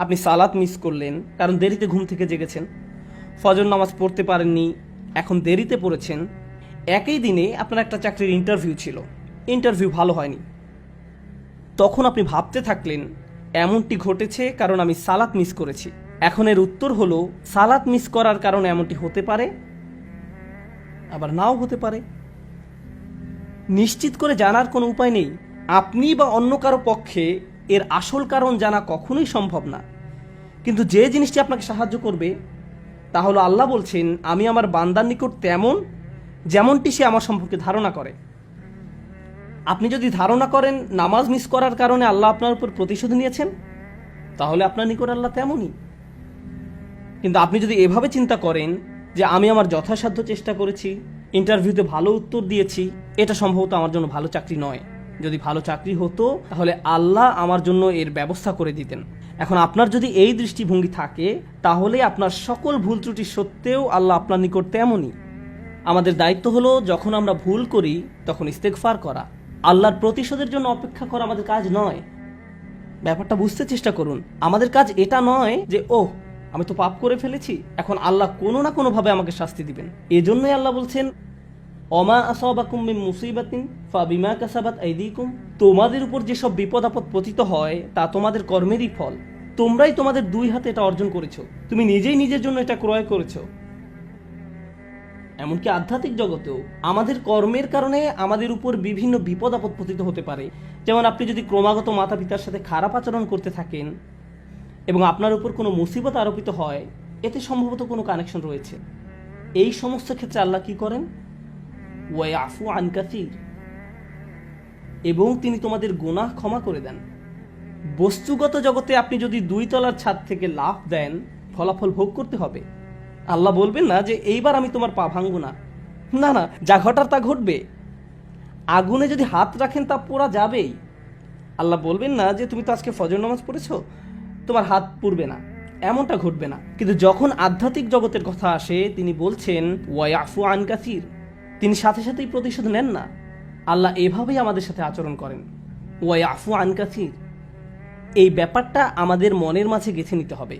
আপনি সালাত মিস করলেন কারণ দেরিতে ঘুম থেকে জেগেছেন, ফজর নামাজ পড়তে পারেননি, এখন দেরিতে পড়েছেন। একই দিনে আপনার একটা চাকরির ইন্টারভিউ ছিল, ইন্টারভিউ ভালো হয়নি। তখন আপনি ভাবতে থাকলেন এমনটি ঘটেছে কারণ আমি সালাত মিস করেছি। এখন এর উত্তর হলো সালাত মিস করার কারণে এমনটি হতে পারে, আবার নাও হতে পারে। নিশ্চিত করে জানার কোনো উপায় নেই। আপনি বা অন্য কারো পক্ষে এর আসল কারণ জানা কখনোই সম্ভব না। কিন্তু যে জিনিসটি আপনাকে সাহায্য করবে তা হলো আল্লাহ বলছেন, আমি আমার বান্দার নিকট তেমন যেমনটি সে আমার সম্পর্কে ধারণা করে। আপনি যদি ধারণা করেন নামাজ মিস করার কারণে আল্লাহ আপনার উপর প্রতিশোধ নিয়েছেন, তাহলে আপনার নিকট আল্লাহ তেমনই। কিন্তু আপনি যদি এভাবে চিন্তা করেন যে আমি আমার যথাসাধ্য চেষ্টা করেছি, ইন্টারভিউতে ভালো উত্তর দিয়েছি, এটা সম্ভবত আমার জন্য ভালো চাকরি নয়। যদি ভালো চাকরি হতো তাহলে আল্লাহ আমার জন্য এর ব্যবস্থা করে দিতেন। এখন আপনার যদি এই দৃষ্টিভঙ্গি থাকে তাহলে আপনার সকল ভুল ত্রুটি সত্ত্বেও আল্লাহ আপনার নিকট তেমনই। আমাদের দায়িত্ব হলো যখন আমরা ভুল করি তখন ইস্তেগফার করা। আল্লাহর প্রতিশোধের জন্য অপেক্ষা করা আমাদের কাজ নয়। ব্যাপারটা বুঝতে চেষ্টা করুন। আমাদের কাজ এটা নয় যে আমি তো পাপ করে ফেলেছি, এখন আল্লাহ কোনো না কোনোভাবে আমাকে শাস্তি দিবেন। এজন্যই আল্লাহ বলছেন, অমা আসাবাকুম মিন মুসিবাতিন ফাবিমা কাসাবাত আইদিকুম, তোমাদের উপর যেসব বিপদ আপদ পতিত হয় তা তোমাদের কর্মেরই ফল। তোমরাই তোমাদের দুই হাতে এটা অর্জন করেছো, তুমি নিজেই নিজের জন্য এটা ক্রয় করেছো। এমনকি আধ্যাত্মিক জগতেও আমাদের কর্মের কারণে আমাদের উপর বিভিন্ন বিপদ আপদ পতিত হতে পারে। যেমন আপনি যদি ক্রমাগত মাতা পিতার সাথে খারাপ আচরণ করতে থাকেন এবং আপনার উপর কোনো মুসিবত আরোপিত হয়, এতে সম্ভবত কোনো কানেকশন রয়েছে। এই সমস্ত ক্ষেত্রে আল্লাহ কি করেন? ওয়ায়াফু আন কাসীর, এবং তিনি তোমাদের গুনাহ ক্ষমা করে দেন। বস্তুগত জগতে আপনি যদি 2 তলার ছাদ থেকে লাফ দেন, ফলাফল ভোগ করতে হবে। আল্লাহ বলবেন না যে এইবার আমি তোমার পা ভাঙব না, না না, যা ঘটার তা ঘটবে। আগুনে যদি হাত রাখেন তা পোড়া যাবেই। আল্লাহ বলবেন না যে তুমি তো আজকে ফজর নামাজ পড়েছো, তোমার হাত পুড়বে না, এমনটা ঘটবে না। কিন্তু যখন আধ্যাত্মিক জগতের কথা আসে তিনি বলছেন ওয়ায়াফু আন কাসীর, তিনি সাথে সাথেই প্রতিশোধ নেন না। আল্লাহ এভাবেই আমাদের সাথে আচরণ করেন, ওয়ায়াফু আন কাসীর। এই ব্যাপারটা আমাদের মনের মাঝে গেঁথে নিতে হবে।